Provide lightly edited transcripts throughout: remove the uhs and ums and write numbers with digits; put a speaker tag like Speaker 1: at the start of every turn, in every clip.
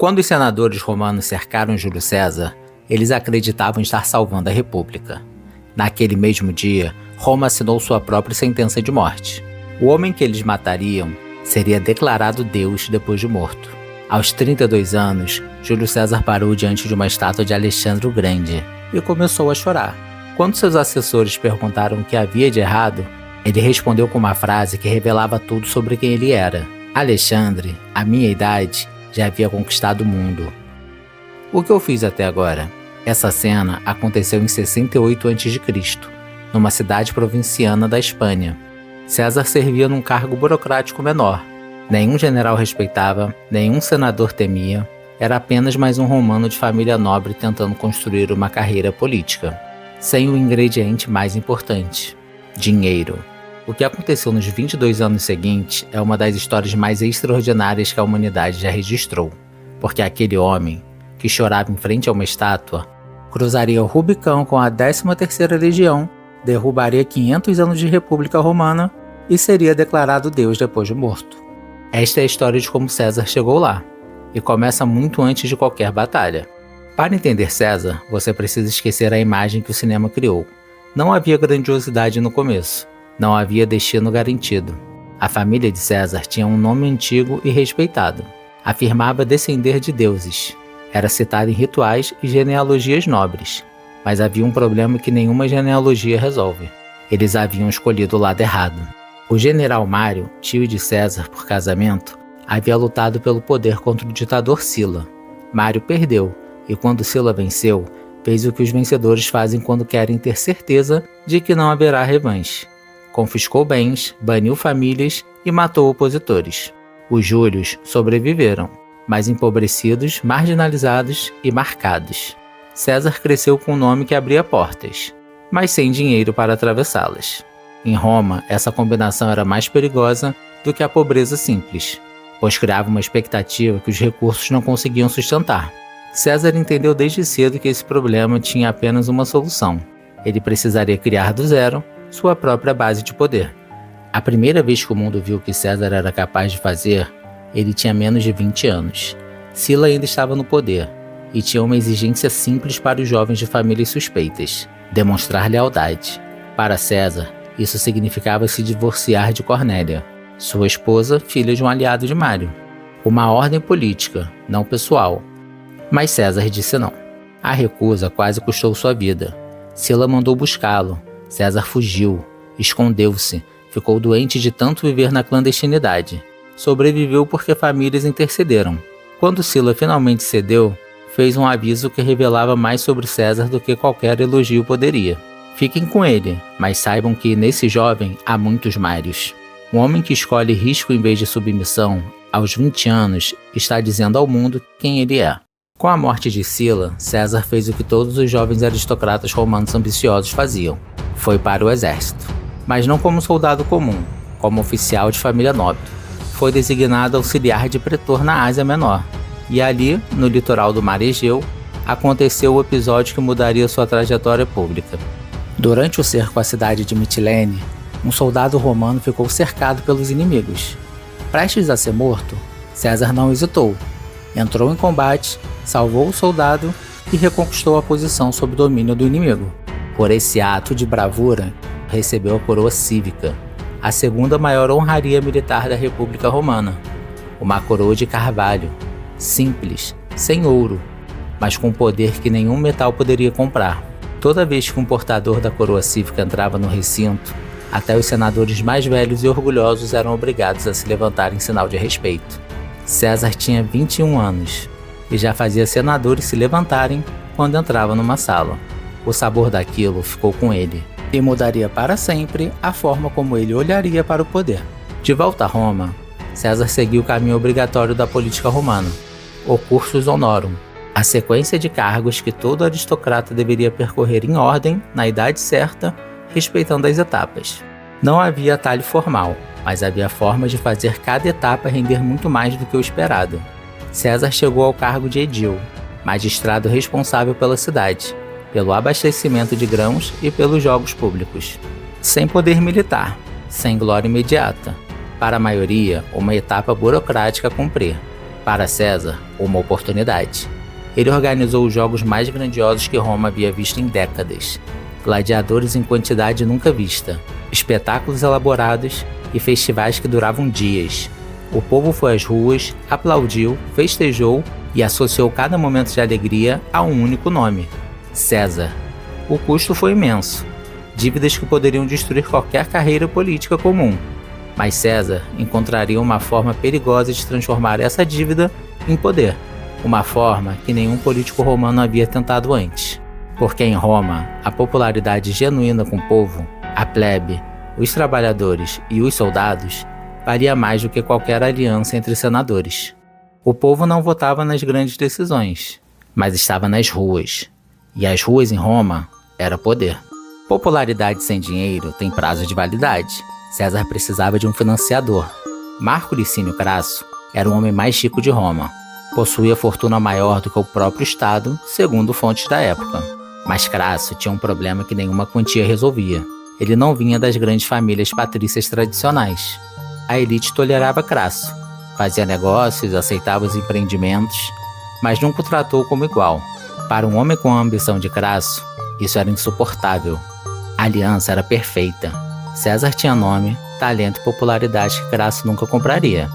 Speaker 1: Quando os senadores romanos cercaram Júlio César, eles acreditavam estar salvando a República. Naquele mesmo dia, Roma assinou sua própria sentença de morte. O homem que eles matariam seria declarado Deus depois de morto. Aos 32 anos, Júlio César parou diante de uma estátua de Alexandre o Grande e começou a chorar. Quando seus assessores perguntaram o que havia de errado, ele respondeu com uma frase que revelava tudo sobre quem ele era. Alexandre, à minha idade, já havia conquistado o mundo. O que eu fiz até agora? Essa cena aconteceu em 68 a.C., numa cidade provinciana da Espanha. César servia num cargo burocrático menor. Nenhum general respeitava, nenhum senador temia. Era apenas mais um romano de família nobre tentando construir uma carreira política. Sem o ingrediente mais importante: dinheiro. O que aconteceu nos 22 anos seguintes é uma das histórias mais extraordinárias que a humanidade já registrou, porque aquele homem, que chorava em frente a uma estátua, cruzaria o Rubicão com a 13ª Legião, derrubaria 500 anos de República Romana e seria declarado Deus depois de morto. Esta é a história de como César chegou lá, e começa muito antes de qualquer batalha. Para entender César, você precisa esquecer a imagem que o cinema criou. Não havia grandiosidade no começo. Não havia destino garantido. A família de César tinha um nome antigo e respeitado. Afirmava descender de deuses. Era citada em rituais e genealogias nobres. Mas havia um problema que nenhuma genealogia resolve. Eles haviam escolhido o lado errado. O general Mário, tio de César por casamento, havia lutado pelo poder contra o ditador Sila. Mário perdeu, e quando Sila venceu, fez o que os vencedores fazem quando querem ter certeza de que não haverá revanche. Confiscou bens, baniu famílias e matou opositores. Os Júlios sobreviveram, mas empobrecidos, marginalizados e marcados. César cresceu com um nome que abria portas, mas sem dinheiro para atravessá-las. Em Roma, essa combinação era mais perigosa do que a pobreza simples, pois criava uma expectativa que os recursos não conseguiam sustentar. César entendeu desde cedo que esse problema tinha apenas uma solução. Ele precisaria criar do zero sua própria base de poder. A primeira vez que o mundo viu o que César era capaz de fazer, ele tinha menos de 20 anos. Sila ainda estava no poder, e tinha uma exigência simples para os jovens de famílias suspeitas: demonstrar lealdade. Para César, isso significava se divorciar de Cornélia, sua esposa, filha de um aliado de Mário. Uma ordem política, não pessoal. Mas César disse não. A recusa quase custou sua vida. Sila mandou buscá-lo. César fugiu, escondeu-se, ficou doente de tanto viver na clandestinidade. Sobreviveu porque famílias intercederam. Quando Sila finalmente cedeu, fez um aviso que revelava mais sobre César do que qualquer elogio poderia. Fiquem com ele, mas saibam que nesse jovem há muitos Mários. Um homem que escolhe risco em vez de submissão, aos 20 anos, está dizendo ao mundo quem ele é. Com a morte de Sila, César fez o que todos os jovens aristocratas romanos ambiciosos faziam. Foi para o exército. Mas não como soldado comum, como oficial de família nobre. Foi designado auxiliar de pretor na Ásia Menor. E ali, no litoral do Mar Egeu, aconteceu o episódio que mudaria sua trajetória pública. Durante o cerco à cidade de Mitilene, um soldado romano ficou cercado pelos inimigos. Prestes a ser morto, César não hesitou. Entrou em combate, salvou o soldado e reconquistou a posição sob domínio do inimigo. Por esse ato de bravura, recebeu a coroa cívica, a segunda maior honraria militar da República Romana. Uma coroa de carvalho, simples, sem ouro, mas com poder que nenhum metal poderia comprar. Toda vez que um portador da coroa cívica entrava no recinto, até os senadores mais velhos e orgulhosos eram obrigados a se levantar em sinal de respeito. César tinha 21 anos e já fazia senadores se levantarem quando entrava numa sala. O sabor daquilo ficou com ele e mudaria para sempre a forma como ele olharia para o poder. De volta a Roma, César seguiu o caminho obrigatório da política romana, o cursus honorum, a sequência de cargos que todo aristocrata deveria percorrer em ordem, na idade certa, respeitando as etapas. Não havia atalho formal, mas havia forma de fazer cada etapa render muito mais do que o esperado. César chegou ao cargo de edil, magistrado responsável pela cidade, pelo abastecimento de grãos e pelos jogos públicos. Sem poder militar, sem glória imediata. Para a maioria, uma etapa burocrática a cumprir. Para César, uma oportunidade. Ele organizou os jogos mais grandiosos que Roma havia visto em décadas. Gladiadores em quantidade nunca vista, espetáculos elaborados e festivais que duravam dias. O povo foi às ruas, aplaudiu, festejou e associou cada momento de alegria a um único nome: César. O custo foi imenso. Dívidas que poderiam destruir qualquer carreira política comum. Mas César encontraria uma forma perigosa de transformar essa dívida em poder. Uma forma que nenhum político romano havia tentado antes. Porque em Roma, a popularidade genuína com o povo, a plebe, os trabalhadores e os soldados, valia mais do que qualquer aliança entre senadores. O povo não votava nas grandes decisões, mas estava nas ruas. E as ruas em Roma era poder. Popularidade sem dinheiro tem prazo de validade. César precisava de um financiador. Marco Licínio Crasso era o homem mais rico de Roma. Possuía fortuna maior do que o próprio Estado, segundo fontes da época. Mas Crasso tinha um problema que nenhuma quantia resolvia. Ele não vinha das grandes famílias patrícias tradicionais. A elite tolerava Crasso, fazia negócios, aceitava os empreendimentos, mas nunca o tratou como igual. Para um homem com a ambição de Crasso, isso era insuportável. A aliança era perfeita. César tinha nome, talento e popularidade que Crasso nunca compraria.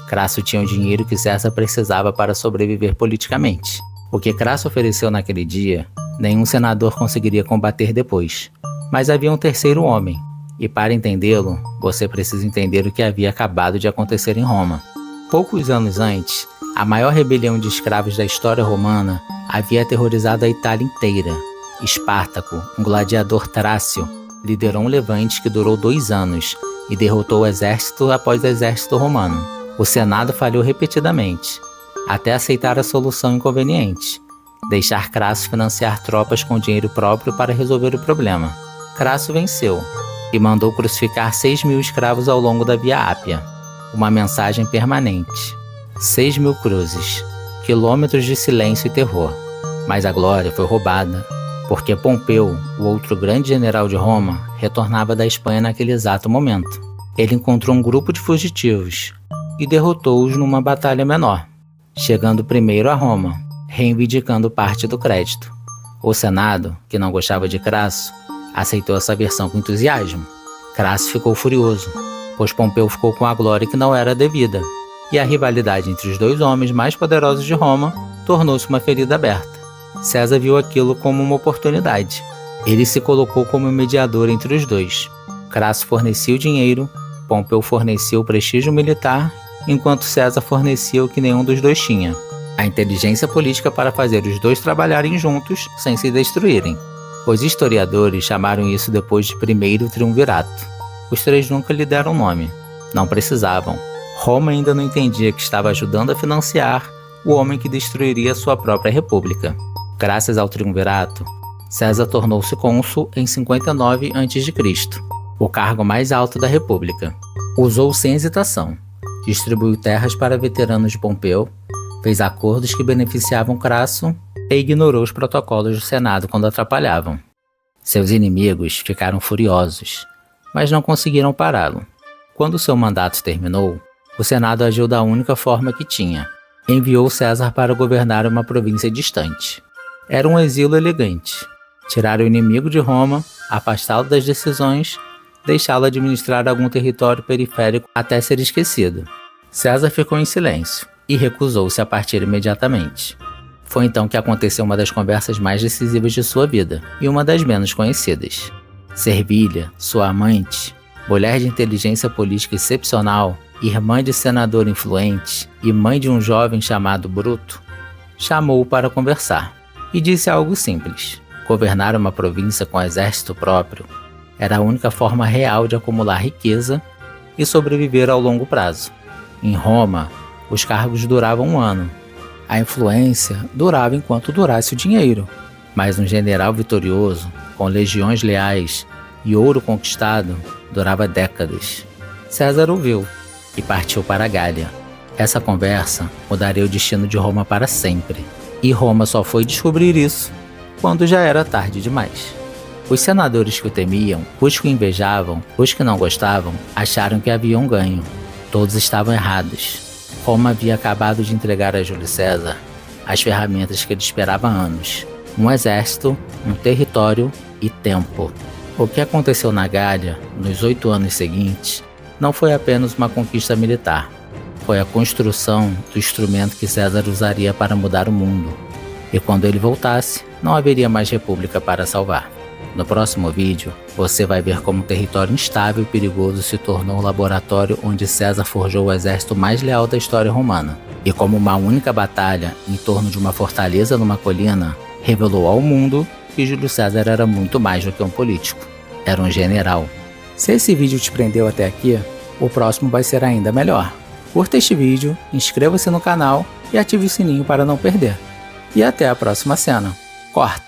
Speaker 1: Crasso tinha o dinheiro que César precisava para sobreviver politicamente. O que Crasso ofereceu naquele dia, nenhum senador conseguiria combater depois. Mas havia um terceiro homem, e para entendê-lo, você precisa entender o que havia acabado de acontecer em Roma. Poucos anos antes, a maior rebelião de escravos da história romana havia aterrorizado a Itália inteira. Espartaco, um gladiador trácio, liderou um levante que durou 2 anos e derrotou exército após exército romano. O Senado falhou repetidamente, até aceitar a solução inconveniente: deixar Crasso financiar tropas com dinheiro próprio para resolver o problema. Crasso venceu e mandou crucificar 6.000 escravos ao longo da Via Ápia. Uma mensagem permanente: 6.000 cruzes, quilômetros de silêncio e terror. Mas a glória foi roubada, porque Pompeu, o outro grande general de Roma, retornava da Espanha naquele exato momento. Ele encontrou um grupo de fugitivos e derrotou-os numa batalha menor, chegando primeiro a Roma, reivindicando parte do crédito. O Senado, que não gostava de Crasso, aceitou essa versão com entusiasmo. Crasso ficou furioso, pois Pompeu ficou com a glória que não era devida, e a rivalidade entre os 2 homens mais poderosos de Roma tornou-se uma ferida aberta. César viu aquilo como uma oportunidade. Ele se colocou como mediador entre os 2. Crasso fornecia o dinheiro, Pompeu fornecia o prestígio militar, enquanto César fornecia o que nenhum dos 2 tinha: a inteligência política para fazer os 2 trabalharem juntos sem se destruírem. Os historiadores chamaram isso depois de primeiro triunvirato. Os 3 nunca lhe deram nome. Não precisavam. Roma ainda não entendia que estava ajudando a financiar o homem que destruiria sua própria república. Graças ao triunvirato, César tornou-se cônsul em 59 a.C., o cargo mais alto da república. Usou sem hesitação. Distribuiu terras para veteranos de Pompeu, fez acordos que beneficiavam Crasso e ignorou os protocolos do Senado quando atrapalhavam. Seus inimigos ficaram furiosos, mas não conseguiram pará-lo. Quando seu mandato terminou, o Senado agiu da única forma que tinha: enviou César para governar uma província distante. Era um exílio elegante: tirar o inimigo de Roma, afastá-lo das decisões, deixá-lo administrar algum território periférico até ser esquecido. César ficou em silêncio e recusou-se a partir imediatamente. Foi então que aconteceu uma das conversas mais decisivas de sua vida, e uma das menos conhecidas. Servilha, sua amante, mulher de inteligência política excepcional, irmã de senador influente e mãe de um jovem chamado Bruto, chamou-o para conversar e disse algo simples: governar uma província com exército próprio era a única forma real de acumular riqueza e sobreviver ao longo prazo. Em Roma, os cargos duravam 1 ano. A influência durava enquanto durasse o dinheiro, mas um general vitorioso, com legiões leais e ouro conquistado, durava décadas. César ouviu e partiu para a Gália. Essa conversa mudaria o destino de Roma para sempre, e Roma só foi descobrir isso quando já era tarde demais. Os senadores que o temiam, os que o invejavam, os que não gostavam, acharam que haviam ganho. Todos estavam errados. Roma havia acabado de entregar a Júlio César as ferramentas que ele esperava há anos: um exército, um território e tempo. O que aconteceu na Gália, nos 8 anos seguintes, não foi apenas uma conquista militar. Foi a construção do instrumento que César usaria para mudar o mundo. E quando ele voltasse, não haveria mais república para salvar. No próximo vídeo, você vai ver como um território instável e perigoso se tornou o laboratório onde César forjou o exército mais leal da história romana. E como uma única batalha em torno de uma fortaleza numa colina revelou ao mundo que Júlio César era muito mais do que um político. Era um general. Se esse vídeo te prendeu até aqui, o próximo vai ser ainda melhor. Curta este vídeo, inscreva-se no canal e ative o sininho para não perder. E até a próxima cena. Corta!